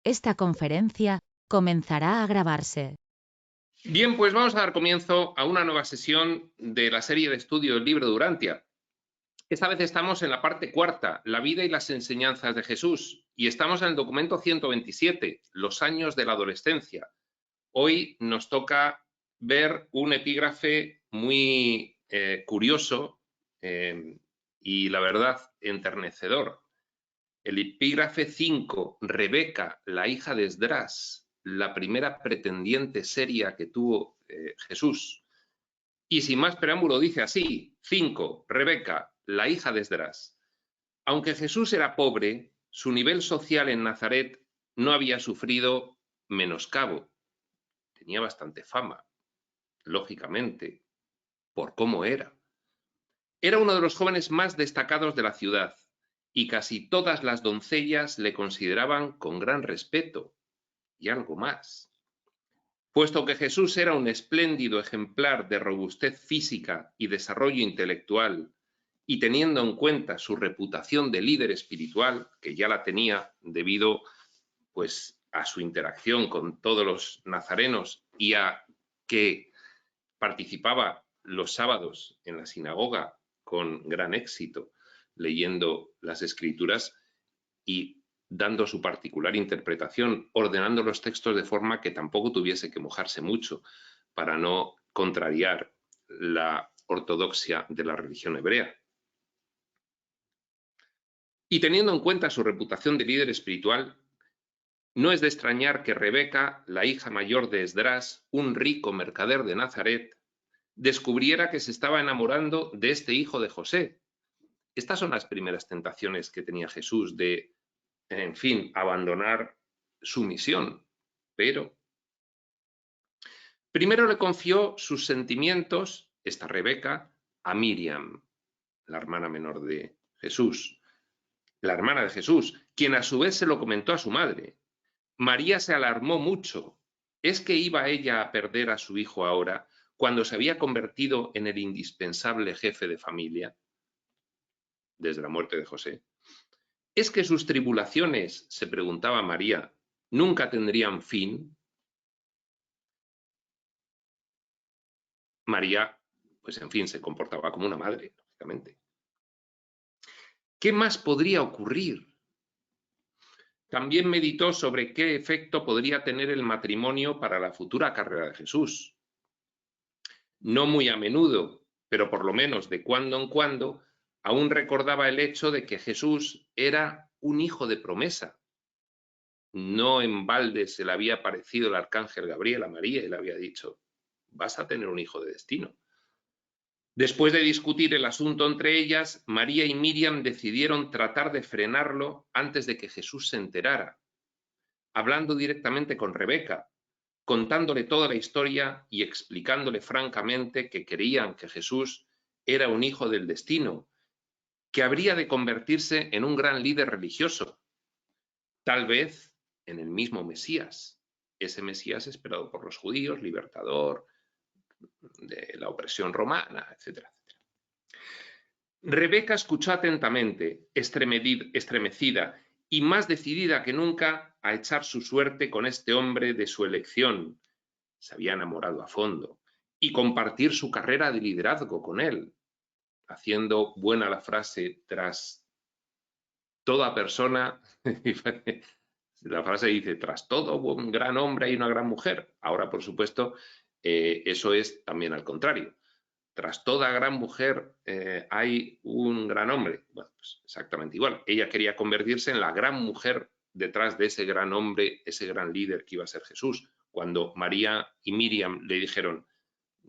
Esta conferencia comenzará a grabarse. Bien, pues vamos a dar comienzo a una nueva sesión de la serie de estudio del libro de Urantia. Esta vez estamos en la parte cuarta, la vida y las enseñanzas de Jesús, y estamos en el documento 127, los años de la adolescencia. Hoy nos toca ver un epígrafe muy curioso y, la verdad, enternecedor. El epígrafe 5, Rebeca, la hija de Esdras, la primera pretendiente seria que tuvo Jesús. Y sin más preámbulo dice así: 5, Rebeca, la hija de Esdras. Aunque Jesús era pobre, su nivel social en Nazaret no había sufrido menoscabo. Tenía bastante fama, lógicamente, por cómo era. Era uno de los jóvenes más destacados de la ciudad, y casi todas las doncellas le consideraban con gran respeto y algo más. Puesto que Jesús era un espléndido ejemplar de robustez física y desarrollo intelectual, y teniendo en cuenta su reputación de líder espiritual, que ya la tenía debido pues, a su interacción con todos los nazarenos y a que participaba los sábados en la sinagoga con gran éxito, leyendo las escrituras y dando su particular interpretación, ordenando los textos de forma que tampoco tuviese que mojarse mucho para no contrariar la ortodoxia de la religión hebrea. Y teniendo en cuenta su reputación de líder espiritual, no es de extrañar que Rebeca, la hija mayor de Esdras, un rico mercader de Nazaret, descubriera que se estaba enamorando de este hijo de José. Estas son las primeras tentaciones que tenía Jesús de, en fin, abandonar su misión. Pero primero le confió sus sentimientos, esta Rebeca, a Miriam, la hermana menor de Jesús, la hermana de Jesús, quien a su vez se lo comentó a su madre. María se alarmó mucho. ¿Es que iba ella a perder a su hijo ahora, cuando se había convertido en el indispensable jefe de familia desde la muerte de José? ¿Es que sus tribulaciones, se preguntaba María, nunca tendrían fin? María, pues en fin, se comportaba como una madre, lógicamente. ¿Qué más podría ocurrir? También meditó sobre qué efecto podría tener el matrimonio para la futura carrera de Jesús. No muy a menudo, pero por lo menos de cuando en cuando, aún recordaba el hecho de que Jesús era un hijo de promesa. No en balde se le había aparecido el arcángel Gabriel a María y le había dicho: vas a tener un hijo de destino. Después de discutir el asunto entre ellas, María y Miriam decidieron tratar de frenarlo antes de que Jesús se enterara, hablando directamente con Rebeca, contándole toda la historia y explicándole francamente que creían que Jesús era un hijo del destino, que habría de convertirse en un gran líder religioso, tal vez en el mismo Mesías, ese Mesías esperado por los judíos, libertador de la opresión romana, etcétera, etcétera. Rebeca escuchó atentamente, estremecida y más decidida que nunca a echar su suerte con este hombre de su elección. Se había enamorado a fondo, y compartir su carrera de liderazgo con él, haciendo buena la frase: tras toda persona, la frase dice: tras todo un gran hombre hay una gran mujer. Ahora, por supuesto, eso es también al contrario. Tras toda gran mujer hay un gran hombre. Bueno, pues exactamente igual. Ella quería convertirse en la gran mujer detrás de ese gran hombre, ese gran líder que iba a ser Jesús. Cuando María y Miriam le dijeron: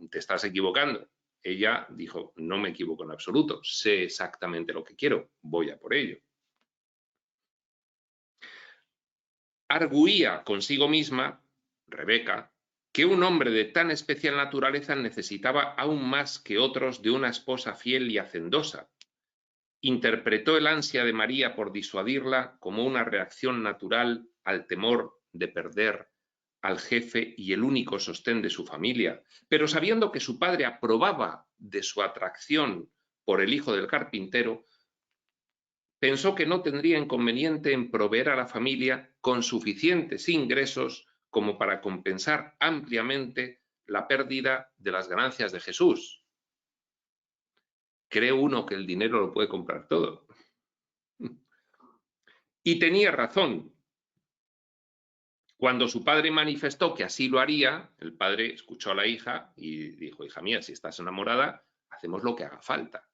te estás equivocando, ella dijo: no me equivoco en absoluto, sé exactamente lo que quiero, voy a por ello. Arguía consigo misma, Rebeca, que un hombre de tan especial naturaleza necesitaba aún más que otros de una esposa fiel y hacendosa. Interpretó el ansia de María por disuadirla como una reacción natural al temor de perder al jefe y el único sostén de su familia, pero sabiendo que su padre aprobaba de su atracción por el hijo del carpintero, pensó que no tendría inconveniente en proveer a la familia con suficientes ingresos como para compensar ampliamente la pérdida de las ganancias de Jesús. Cree uno que el dinero lo puede comprar todo. Y tenía razón. Cuando su padre manifestó que así lo haría, el padre escuchó a la hija y dijo: hija mía, si estás enamorada, hacemos lo que haga falta.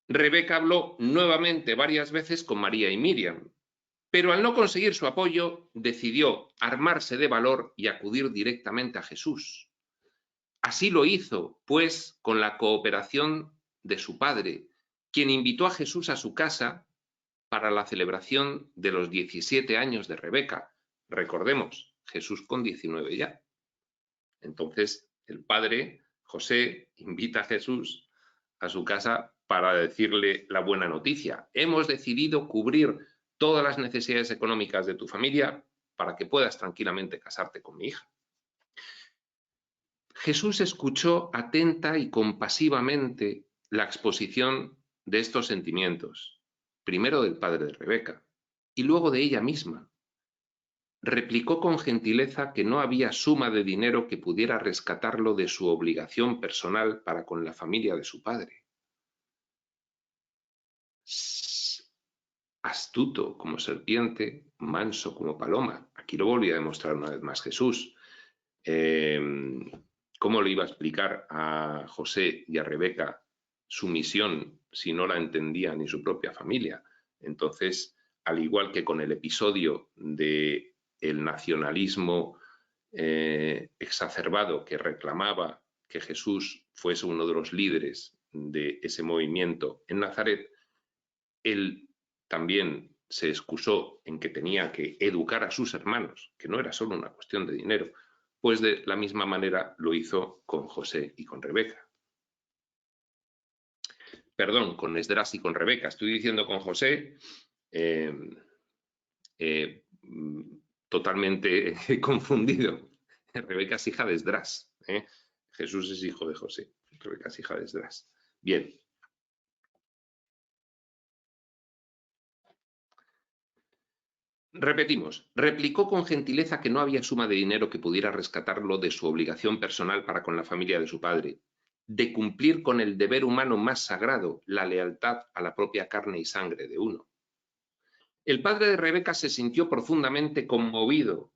Rebeca habló nuevamente varias veces con María y Miriam, pero al no conseguir su apoyo, decidió armarse de valor y acudir directamente a Jesús. Así lo hizo, pues, con la cooperación de su padre, quien invitó a Jesús a su casa para la celebración de los 17 años de Rebeca. Recordemos, Jesús con 19 ya. Entonces, el padre, José, invita a Jesús a su casa para decirle la buena noticia: hemos decidido cubrir todas las necesidades económicas de tu familia para que puedas tranquilamente casarte con mi hija. Jesús escuchó atenta y compasivamente la exposición de estos sentimientos, primero del padre de Rebeca y luego de ella misma. Replicó con gentileza que no había suma de dinero que pudiera rescatarlo de su obligación personal para con la familia de su padre. Astuto como serpiente, manso como paloma. Aquí lo volví a demostrar una vez más Jesús. ¿Cómo le iba a explicar a José y a Rebeca su misión si no la entendía ni su propia familia? Entonces, al igual que con el episodio del nacionalismo exacerbado que reclamaba que Jesús fuese uno de los líderes de ese movimiento en Nazaret, él también se excusó en que tenía que educar a sus hermanos, que no era solo una cuestión de dinero, pues de la misma manera lo hizo con José y con Rebeca. Perdón, con Esdras y con Rebeca. Estoy diciendo con José, totalmente confundido. Rebeca es hija de Esdras. Jesús es hijo de José. Rebeca es hija de Esdras. Bien. Repetimos, replicó con gentileza que no había suma de dinero que pudiera rescatarlo de su obligación personal para con la familia de su padre, de cumplir con el deber humano más sagrado, la lealtad a la propia carne y sangre de uno. El padre de Rebeca se sintió profundamente conmovido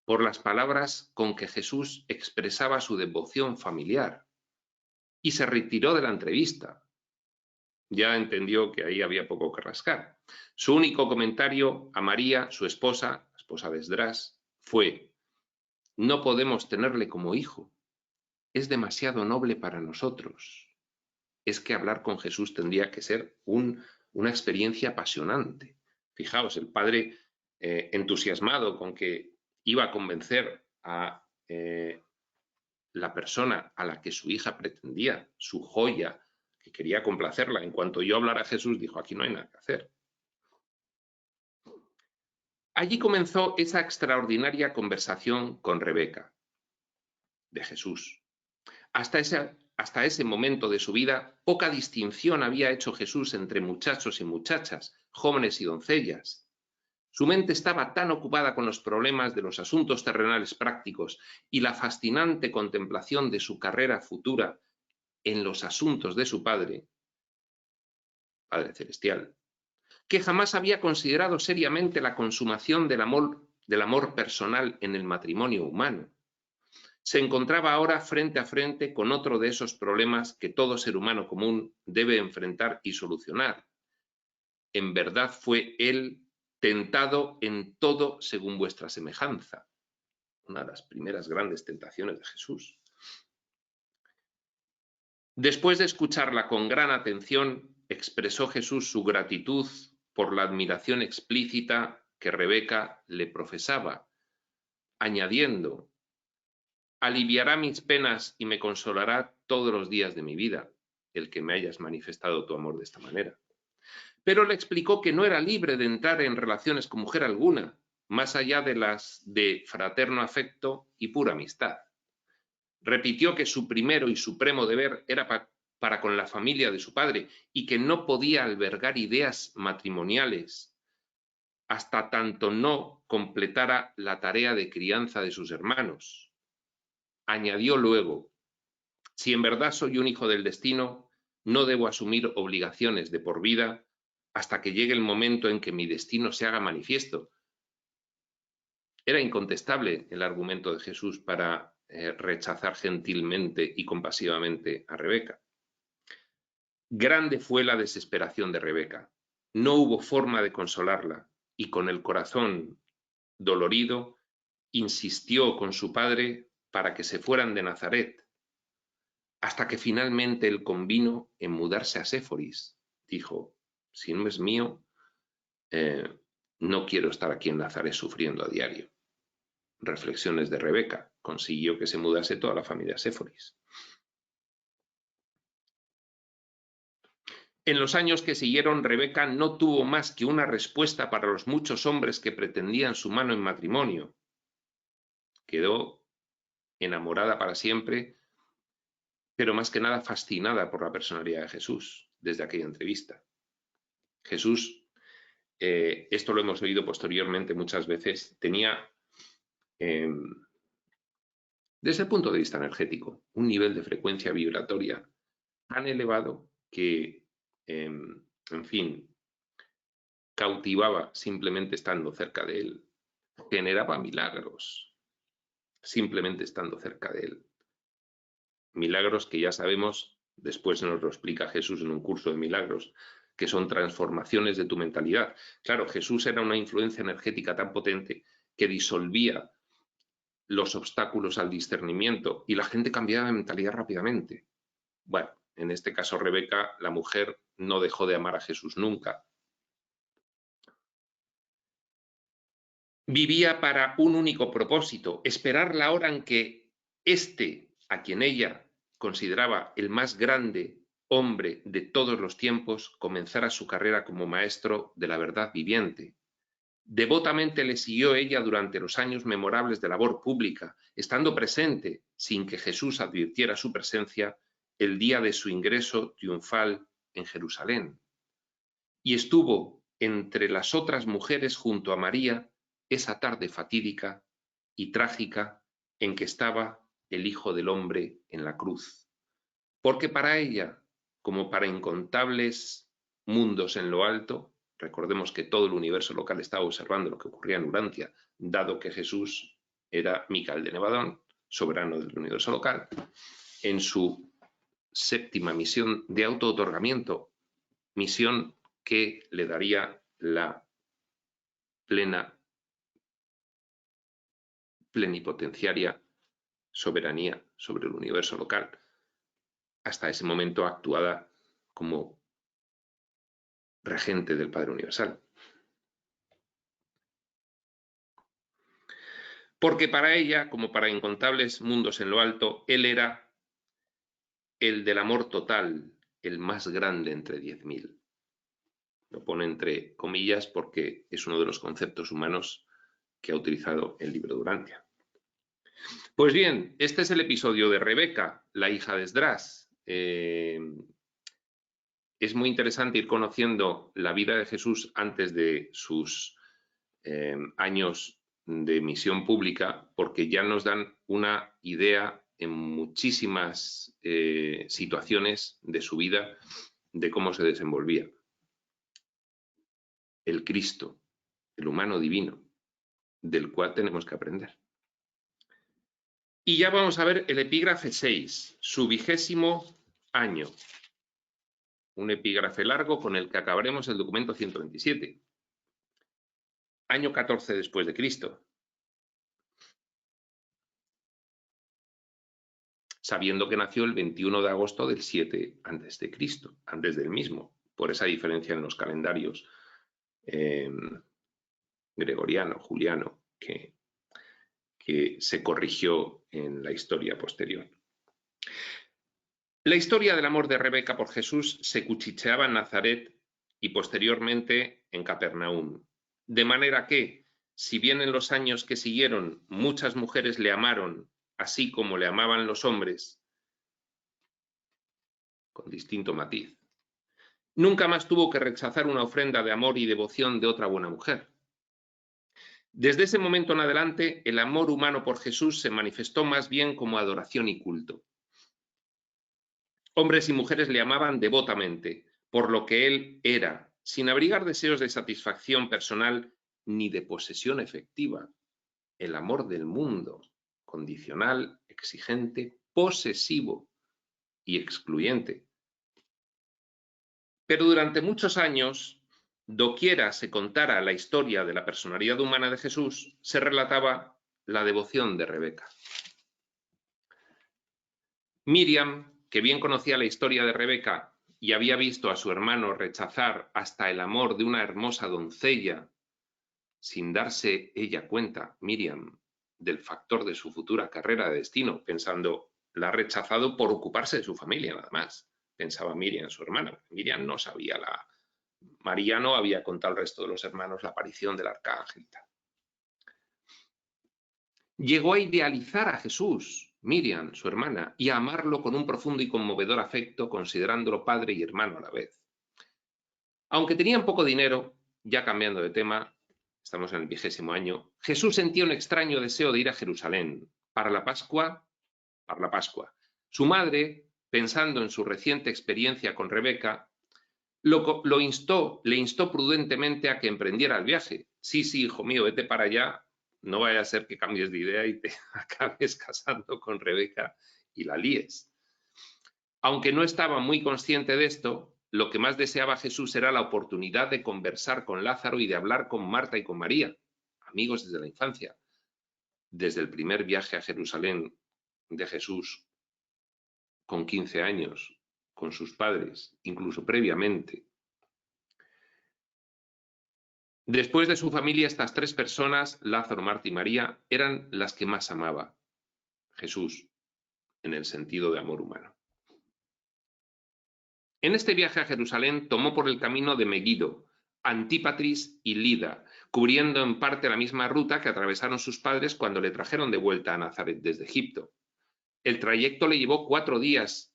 por las palabras con que Jesús expresaba su devoción familiar y se retiró de la entrevista. Ya entendió que ahí había poco que rascar. Su único comentario a María, su esposa, la esposa de Esdras, fue: no podemos tenerle como hijo, es demasiado noble para nosotros. Es que hablar con Jesús tendría que ser una experiencia apasionante. Fijaos, el padre entusiasmado con que iba a convencer a la persona a la que su hija pretendía, su joya, que quería complacerla. En cuanto yo hablara a Jesús, dijo: aquí no hay nada que hacer. Allí comenzó esa extraordinaria conversación con Rebeca, de Jesús. Hasta ese momento de su vida, poca distinción había hecho Jesús entre muchachos y muchachas, jóvenes y doncellas. Su mente estaba tan ocupada con los problemas de los asuntos terrenales prácticos y la fascinante contemplación de su carrera futura en los asuntos de su Padre Celestial, que jamás había considerado seriamente la consumación del amor personal en el matrimonio humano. Se encontraba ahora frente a frente con otro de esos problemas que todo ser humano común debe enfrentar y solucionar. En verdad fue él tentado en todo según vuestra semejanza. Una de las primeras grandes tentaciones de Jesús. Después de escucharla con gran atención, expresó Jesús su gratitud por la admiración explícita que Rebeca le profesaba, añadiendo: aliviará mis penas y me consolará todos los días de mi vida, el que me hayas manifestado tu amor de esta manera. Pero le explicó que no era libre de entrar en relaciones con mujer alguna, más allá de las de fraterno afecto y pura amistad. Repitió que su primero y supremo deber era para con la familia de su padre y que no podía albergar ideas matrimoniales hasta tanto no completara la tarea de crianza de sus hermanos. Añadió luego: si en verdad soy un hijo del destino, no debo asumir obligaciones de por vida hasta que llegue el momento en que mi destino se haga manifiesto. Era incontestable el argumento de Jesús para rechazar gentilmente y compasivamente a Rebeca. Grande fue la desesperación de Rebeca. No hubo forma de consolarla y con el corazón dolorido insistió con su padre para que se fueran de Nazaret, hasta que finalmente él convino en mudarse a Séforis. Dijo: si no es mío, no quiero estar aquí en Nazaret sufriendo a diario. Reflexiones de Rebeca. Consiguió que se mudase toda la familia a Séforis. En los años que siguieron, Rebeca no tuvo más que una respuesta para los muchos hombres que pretendían su mano en matrimonio. Quedó enamorada para siempre, pero más que nada fascinada por la personalidad de Jesús desde aquella entrevista. Jesús, esto lo hemos oído posteriormente muchas veces, tenía, desde el punto de vista energético, un nivel de frecuencia vibratoria tan elevado que, en fin, cautivaba simplemente estando cerca de él, generaba milagros simplemente estando cerca de él. Milagros que ya sabemos, después nos lo explica Jesús en un curso de milagros, que son transformaciones de tu mentalidad. Claro, Jesús era una influencia energética tan potente que disolvía los obstáculos al discernimiento y la gente cambiaba de mentalidad rápidamente. Bueno, en este caso Rebeca, la mujer, no dejó de amar a Jesús nunca. Vivía para un único propósito: esperar la hora en que éste, a quien ella consideraba el más grande hombre de todos los tiempos, comenzara su carrera como maestro de la verdad viviente. Devotamente le siguió ella durante los años memorables de labor pública, estando presente, sin que Jesús advirtiera su presencia, el día de su ingreso triunfal en Jerusalén. Y estuvo entre las otras mujeres junto a María esa tarde fatídica y trágica en que estaba el Hijo del Hombre en la cruz. Porque para ella, como para incontables mundos en lo alto, recordemos que todo el universo local estaba observando lo que ocurría en Urantia, dado que Jesús era Micael de Nevadón, soberano del universo local, en su séptima misión de auto-otorgamiento, misión que le daría la plenipotenciaria soberanía sobre el universo local, hasta ese momento actuada como regente del Padre Universal. Porque para ella, como para incontables mundos en lo alto, él era el del amor total, el más grande entre 10.000. Lo pone entre comillas porque es uno de los conceptos humanos que ha utilizado el libro de Urantia. Pues bien, este es el episodio de Rebeca, la hija de Esdras. Es muy interesante ir conociendo la vida de Jesús antes de sus años de misión pública, porque ya nos dan una idea en muchísimas situaciones de su vida de cómo se desenvolvía. El Cristo, el humano divino, del cual tenemos que aprender. Y ya vamos a ver el epígrafe 6, su 20º año. Un epígrafe largo con el que acabaremos el documento 127. Año 14 después de Cristo. Sabiendo que nació el 21 de agosto del 7 antes de Cristo, antes del mismo, por esa diferencia en los calendarios gregoriano, juliano, que se corrigió en la historia posterior. La historia del amor de Rebeca por Jesús se cuchicheaba en Nazaret y posteriormente en Capernaum. De manera que, si bien en los años que siguieron muchas mujeres le amaron, así como le amaban los hombres, con distinto matiz. Nunca más tuvo que rechazar una ofrenda de amor y devoción de otra buena mujer. Desde ese momento en adelante, el amor humano por Jesús se manifestó más bien como adoración y culto. Hombres y mujeres le amaban devotamente, por lo que él era, sin abrigar deseos de satisfacción personal ni de posesión efectiva. El amor del mundo, condicional, exigente, posesivo y excluyente. Pero durante muchos años, doquiera se contara la historia de la personalidad humana de Jesús, se relataba la devoción de Rebeca. Miriam, que bien conocía la historia de Rebeca y había visto a su hermano rechazar hasta el amor de una hermosa doncella, sin darse ella cuenta, Miriam, del factor de su futura carrera de destino, pensando, la ha rechazado por ocuparse de su familia nada más, pensaba Miriam, su hermana. Miriam no sabía María no había contado al resto de los hermanos la aparición del arcángel. Llegó a idealizar a Jesús, Miriam, su hermana, y a amarlo con un profundo y conmovedor afecto, considerándolo padre y hermano a la vez. Aunque tenían poco dinero, ya cambiando de tema, estamos en el 20º año, Jesús sentía un extraño deseo de ir a Jerusalén para la Pascua. Su madre, pensando en su reciente experiencia con Rebeca, le instó prudentemente a que emprendiera el viaje. Sí, hijo mío, vete para allá, no vaya a ser que cambies de idea y te acabes casando con Rebeca y la líes. Aunque no estaba muy consciente de esto, lo que más deseaba Jesús era la oportunidad de conversar con Lázaro y de hablar con Marta y con María, amigos desde la infancia. Desde el primer viaje a Jerusalén de Jesús, con 15 años, con sus padres, incluso previamente. Después de su familia, estas tres personas, Lázaro, Marta y María, eran las que más amaba Jesús, en el sentido de amor humano. En este viaje a Jerusalén tomó por el camino de Meguido, Antípatris y Lida, cubriendo en parte la misma ruta que atravesaron sus padres cuando le trajeron de vuelta a Nazaret desde Egipto. El trayecto le llevó 4 días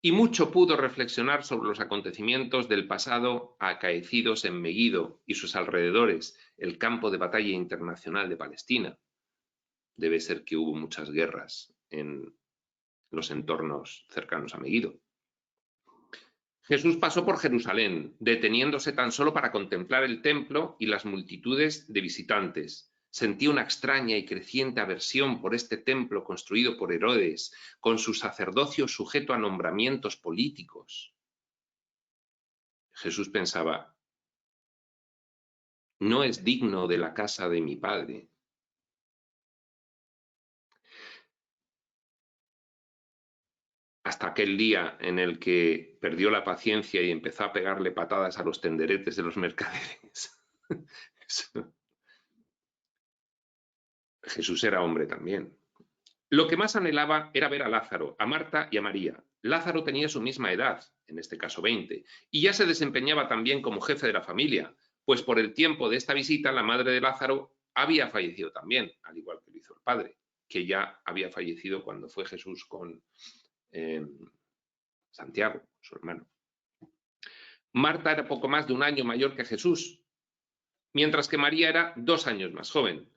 y mucho pudo reflexionar sobre los acontecimientos del pasado acaecidos en Meguido y sus alrededores, el campo de batalla internacional de Palestina. Debe ser que hubo muchas guerras en los entornos cercanos a Meguido. Jesús pasó por Jerusalén, deteniéndose tan solo para contemplar el templo y las multitudes de visitantes. Sentía una extraña y creciente aversión por este templo construido por Herodes, con su sacerdocio sujeto a nombramientos políticos. Jesús pensaba, no es digno de la casa de mi Padre. Hasta aquel día en el que perdió la paciencia y empezó a pegarle patadas a los tenderetes de los mercaderes. Jesús era hombre también. Lo que más anhelaba era ver a Lázaro, a Marta y a María. Lázaro tenía su misma edad, en este caso 20, y ya se desempeñaba también como jefe de la familia, pues por el tiempo de esta visita la madre de Lázaro había fallecido también, al igual que lo hizo el padre, que ya había fallecido cuando fue Jesús con Santiago, su hermano. Marta era poco más de 1 año mayor que Jesús, mientras que María era 2 años más joven.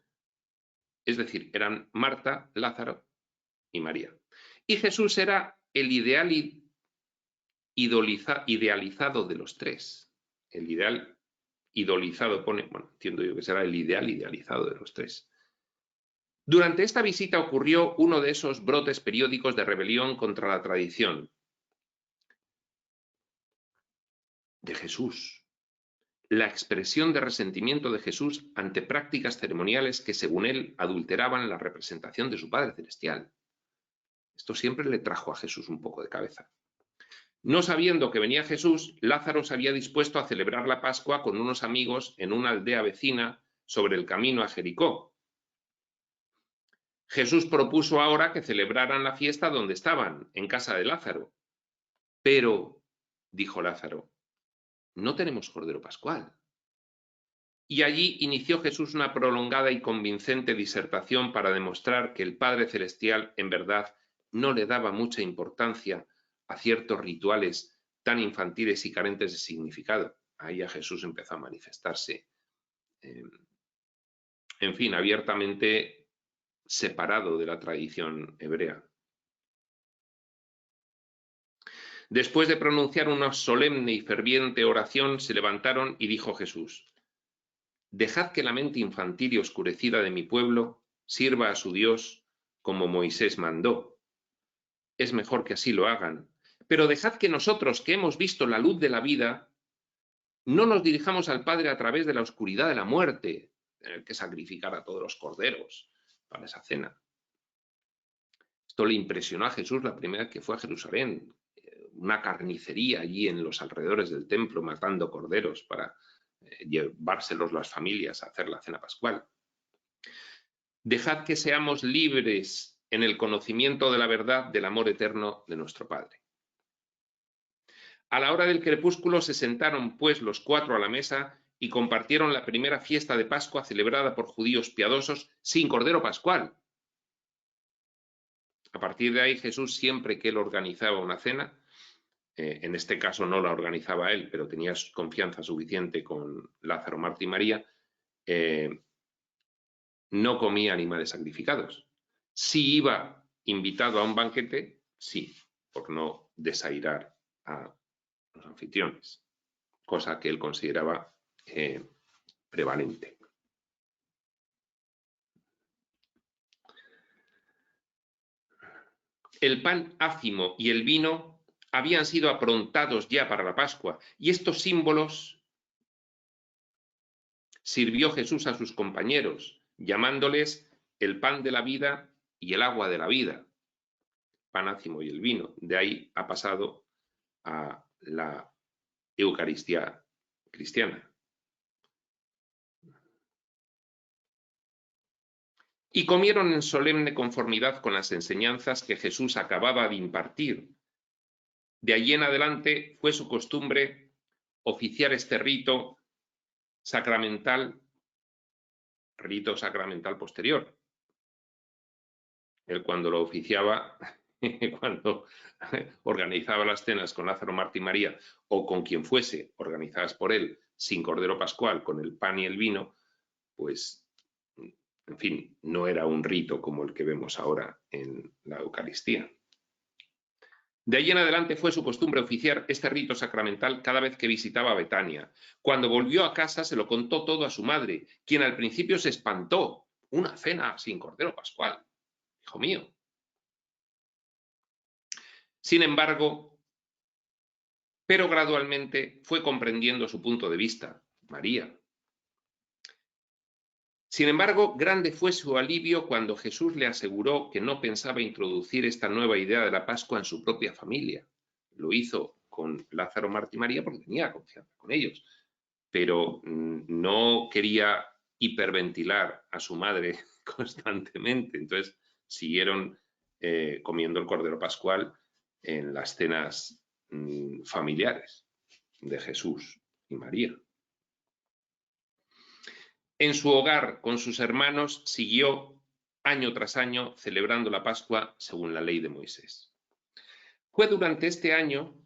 Es decir, eran Marta, Lázaro y María. Y Jesús era el ideal idealizado de los tres. El ideal idolizado pone, bueno, entiendo yo que será el ideal idealizado de los tres. Durante esta visita ocurrió uno de esos brotes periódicos de rebelión contra la tradición de Jesús. La expresión de resentimiento de Jesús ante prácticas ceremoniales que, según él, adulteraban la representación de su Padre Celestial. Esto siempre le trajo a Jesús un poco de cabeza. No sabiendo que venía Jesús, Lázaro se había dispuesto a celebrar la Pascua con unos amigos en una aldea vecina sobre el camino a Jericó. Jesús propuso ahora que celebraran la fiesta donde estaban, en casa de Lázaro. Pero, dijo Lázaro, no tenemos cordero pascual. Y allí inició Jesús una prolongada y convincente disertación para demostrar que el Padre Celestial, en verdad, no le daba mucha importancia a ciertos rituales tan infantiles y carentes de significado. Ahí ya Jesús empezó a manifestarse, en fin, abiertamente separado de la tradición hebrea. Después de pronunciar una solemne y ferviente oración, se levantaron y dijo Jesús: dejad que la mente infantil y oscurecida de mi pueblo sirva a su Dios como Moisés mandó. Es mejor que así lo hagan, pero dejad que nosotros, que hemos visto la luz de la vida, no nos dirijamos al Padre a través de la oscuridad de la muerte, tener que sacrificar a todos los corderos para esa cena. Esto le impresionó a Jesús la primera vez que fue a Jerusalén, una carnicería allí en los alrededores del templo, matando corderos para llevárselos las familias a hacer la cena pascual. Dejad que seamos libres en el conocimiento de la verdad del amor eterno de nuestro Padre. A la hora del crepúsculo se sentaron pues los cuatro a la mesa y compartieron la primera fiesta de Pascua celebrada por judíos piadosos sin cordero pascual. A partir de ahí Jesús, siempre que él organizaba una cena, en este caso no la organizaba él, pero tenía confianza suficiente con Lázaro, Marta y María, no comía animales sacrificados. Si iba invitado a un banquete, sí, por no desairar a los anfitriones, cosa que él consideraba prevalente. El pan ácimo y el vino habían sido aprontados ya para la Pascua, y estos símbolos sirvió Jesús a sus compañeros, llamándoles el pan de la vida y el agua de la vida, pan ácimo y el vino. De ahí ha pasado a la Eucaristía cristiana. Y comieron en solemne conformidad con las enseñanzas que Jesús acababa de impartir. De allí en adelante fue su costumbre oficiar este rito sacramental posterior. Él, cuando lo oficiaba, cuando organizaba las cenas con Lázaro, Marta y María, o con quien fuese, organizadas por él, sin cordero pascual, con el pan y el vino, pues, en fin, no era un rito como el que vemos ahora en la Eucaristía. De allí en adelante fue su costumbre oficiar este rito sacramental cada vez que visitaba Betania. Cuando volvió a casa se lo contó todo a su madre, quien al principio se espantó. Una cena sin cordero pascual, hijo mío. Sin embargo, pero gradualmente fue comprendiendo su punto de vista, María. Sin embargo, grande fue su alivio cuando Jesús le aseguró que no pensaba introducir esta nueva idea de la Pascua en su propia familia. Lo hizo con Lázaro, Marta y María porque tenía confianza con ellos, pero no quería hiperventilar a su madre constantemente. Entonces siguieron comiendo el cordero pascual en las cenas familiares de Jesús y María. En su hogar, con sus hermanos, siguió año tras año celebrando la Pascua según la ley de Moisés. Fue durante este año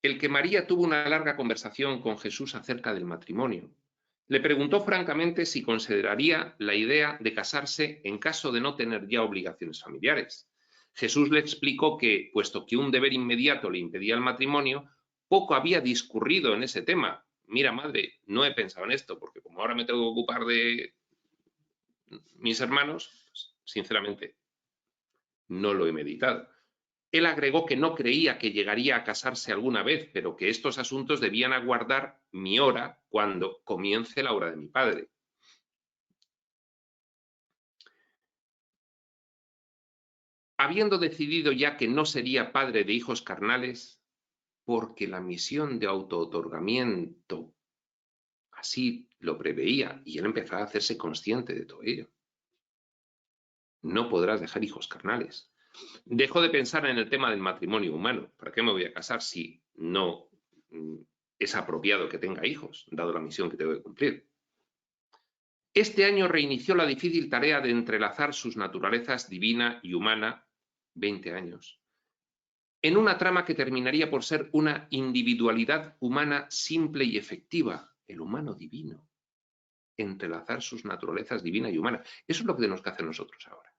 el que María tuvo una larga conversación con Jesús acerca del matrimonio. Le preguntó francamente si consideraría la idea de casarse en caso de no tener ya obligaciones familiares. Jesús le explicó que, puesto que un deber inmediato le impedía el matrimonio, poco había discurrido en ese tema. Mira, madre, no he pensado en esto, porque como ahora me tengo que ocupar de mis hermanos, pues, sinceramente, no lo he meditado. Él agregó que no creía que llegaría a casarse alguna vez, pero que estos asuntos debían aguardar mi hora cuando comience la hora de mi padre. Habiendo decidido ya que no sería padre de hijos carnales, porque la misión de autootorgamiento así lo preveía, y él empezaba a hacerse consciente de todo ello. No podrás dejar hijos carnales. Dejó de pensar en el tema del matrimonio humano. ¿Para qué me voy a casar si no es apropiado que tenga hijos, dado la misión que tengo que cumplir? Este año reinició la difícil tarea de entrelazar sus naturalezas divina y humana, 20 años, en una trama que terminaría por ser una individualidad humana simple y efectiva, el humano divino. Entrelazar sus naturalezas divina y humana. Eso es lo que tenemos que hacer nosotros ahora.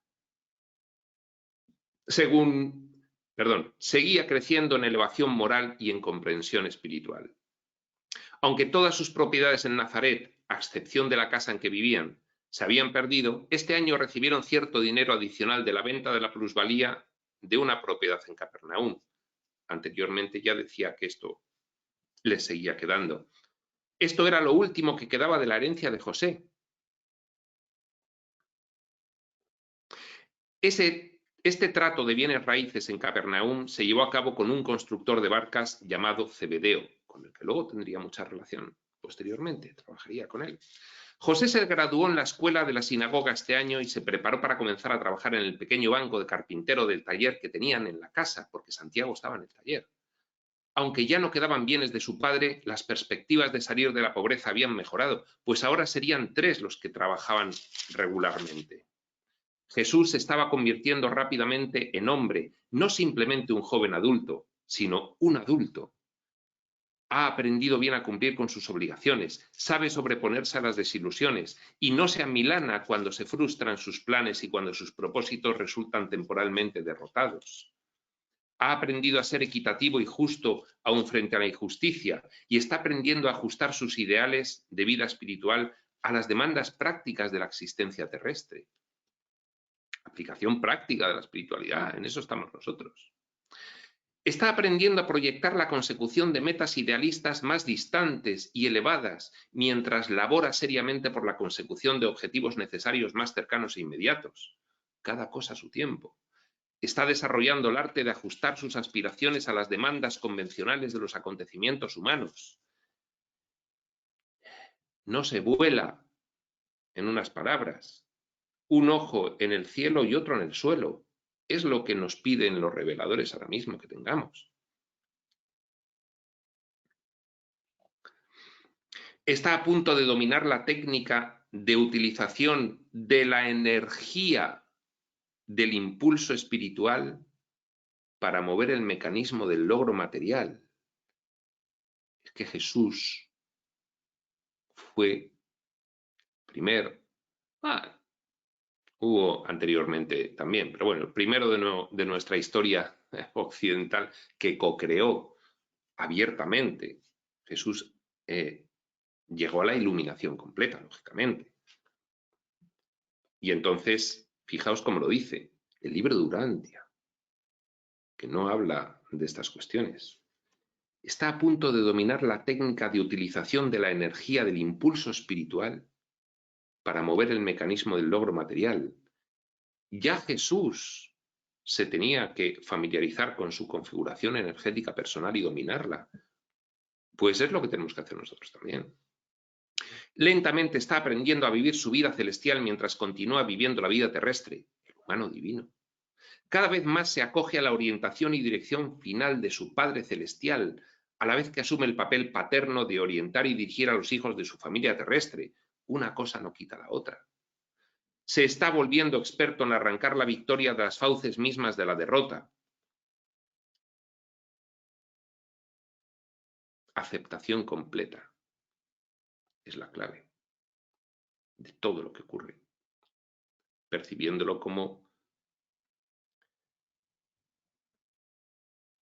Seguía creciendo en elevación moral y en comprensión espiritual. Aunque todas sus propiedades en Nazaret, a excepción de la casa en que vivían, se habían perdido, este año recibieron cierto dinero adicional de la venta de la plusvalía de una propiedad en Capernaum. Anteriormente ya decía que esto les seguía quedando. Esto era lo último que quedaba de la herencia de José. Este trato de bienes raíces en Capernaum se llevó a cabo con un constructor de barcas llamado Zebedeo, con el que luego tendría mucha relación posteriormente, trabajaría con él. José se graduó en la escuela de la sinagoga este año y se preparó para comenzar a trabajar en el pequeño banco de carpintero del taller que tenían en la casa, porque Santiago estaba en el taller. Aunque ya no quedaban bienes de su padre, las perspectivas de salir de la pobreza habían mejorado, pues ahora serían 3 los que trabajaban regularmente. Jesús se estaba convirtiendo rápidamente en hombre, no simplemente un joven adulto, sino un adulto. Ha aprendido bien a cumplir con sus obligaciones, sabe sobreponerse a las desilusiones y no se amilana cuando se frustran sus planes y cuando sus propósitos resultan temporalmente derrotados. Ha aprendido a ser equitativo y justo aún frente a la injusticia y está aprendiendo a ajustar sus ideales de vida espiritual a las demandas prácticas de la existencia terrestre. Aplicación práctica de la espiritualidad, en eso estamos nosotros. Está aprendiendo a proyectar la consecución de metas idealistas más distantes y elevadas, mientras labora seriamente por la consecución de objetivos necesarios más cercanos e inmediatos. Cada cosa a su tiempo. Está desarrollando el arte de ajustar sus aspiraciones a las demandas convencionales de los acontecimientos humanos. No se vuela, en unas palabras, un ojo en el cielo y otro en el suelo. Es lo que nos piden los reveladores ahora mismo que tengamos. Está a punto de dominar la técnica de utilización de la energía del impulso espiritual para mover el mecanismo del logro material. Es que Jesús fue hubo anteriormente también, pero bueno, el primero de nuestra historia occidental que co-creó abiertamente. Jesús llegó a la iluminación completa, lógicamente. Y entonces, fijaos cómo lo dice el libro de Urantia, que no habla de estas cuestiones. Está a punto de dominar la técnica de utilización de la energía del impulso espiritual para mover el mecanismo del logro material. Ya Jesús se tenía que familiarizar con su configuración energética personal y dominarla. Pues es lo que tenemos que hacer nosotros también. Lentamente está aprendiendo a vivir su vida celestial mientras continúa viviendo la vida terrestre, el humano divino. Cada vez más se acoge a la orientación y dirección final de su Padre Celestial, a la vez que asume el papel paterno de orientar y dirigir a los hijos de su familia terrestre. Una cosa no quita la otra. Se está volviendo experto en arrancar la victoria de las fauces mismas de la derrota. Aceptación completa es la clave de todo lo que ocurre, percibiéndolo como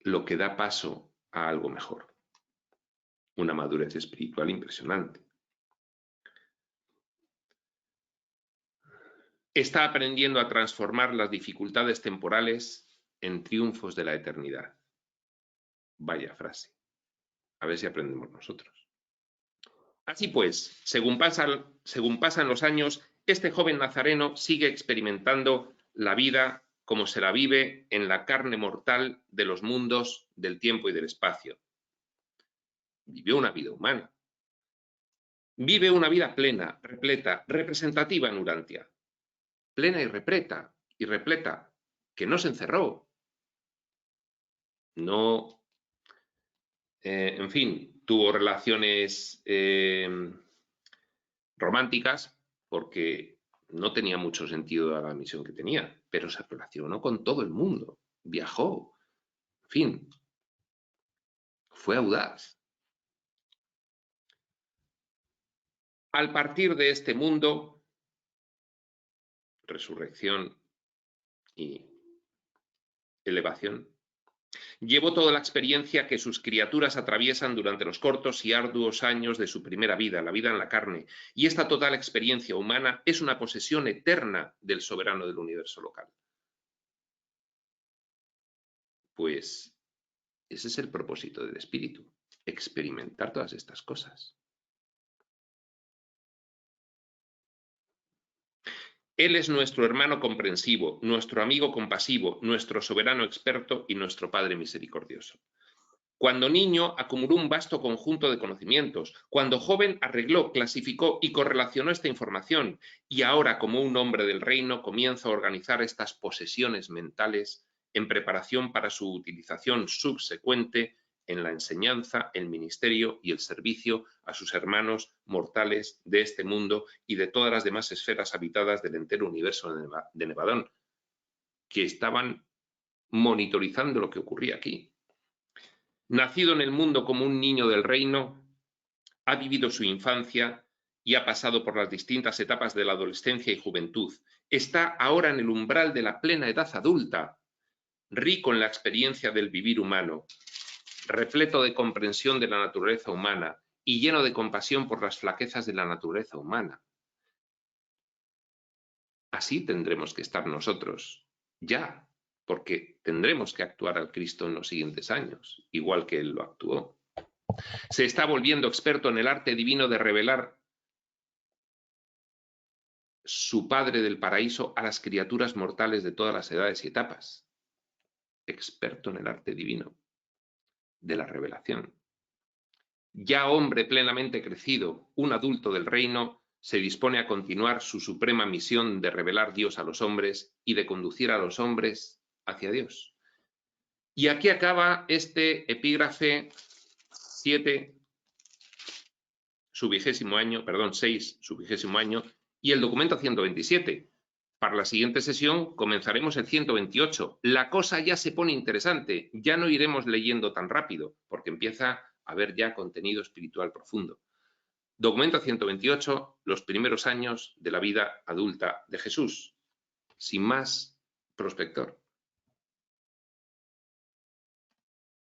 lo que da paso a algo mejor, una madurez espiritual impresionante. Está aprendiendo a transformar las dificultades temporales en triunfos de la eternidad. Vaya frase. A ver si aprendemos nosotros. Así pues, según pasan los años, este joven nazareno sigue experimentando la vida como se la vive en la carne mortal de los mundos del tiempo y del espacio. Vivió una vida humana. Vive una vida plena, repleta, representativa en Urantia. Plena y repleta, que no se encerró. No, en fin, tuvo relaciones románticas, porque no tenía mucho sentido la misión que tenía, pero se relacionó con todo el mundo, viajó, en fin, fue audaz. Al partir de este mundo, resurrección y elevación, llevó toda la experiencia que sus criaturas atraviesan durante los cortos y arduos años de su primera vida, la vida en la carne, y esta total experiencia humana es una posesión eterna del soberano del universo local. Pues ese es el propósito del espíritu, experimentar todas estas cosas. Él es nuestro hermano comprensivo, nuestro amigo compasivo, nuestro soberano experto y nuestro Padre misericordioso. Cuando niño acumuló un vasto conjunto de conocimientos, cuando joven arregló, clasificó y correlacionó esta información, y ahora como un hombre del reino comienza a organizar estas posesiones mentales en preparación para su utilización subsecuente en la enseñanza, el ministerio y el servicio a sus hermanos mortales de este mundo y de todas las demás esferas habitadas del entero universo de Nevadón, que estaban monitorizando lo que ocurría aquí. Nacido en el mundo como un niño del reino, ha vivido su infancia y ha pasado por las distintas etapas de la adolescencia y juventud. Está ahora en el umbral de la plena edad adulta, rico en la experiencia del vivir humano, repleto de comprensión de la naturaleza humana y lleno de compasión por las flaquezas de la naturaleza humana. Así tendremos que estar nosotros, ya, porque tendremos que actuar al Cristo en los siguientes años, igual que Él lo actuó. Se está volviendo experto en el arte divino de revelar su Padre del paraíso a las criaturas mortales de todas las edades y etapas. Experto en el arte divino de la revelación. Ya hombre plenamente crecido, un adulto del reino, se dispone a continuar su suprema misión de revelar Dios a los hombres y de conducir a los hombres hacia Dios. Y aquí acaba este epígrafe 7, su 6, su 20º año, y el documento 127. Para la siguiente sesión comenzaremos el 128. La cosa ya se pone interesante, ya no iremos leyendo tan rápido, porque empieza a haber ya contenido espiritual profundo. Documento 128, los primeros años de la vida adulta de Jesús. Sin más, prospector.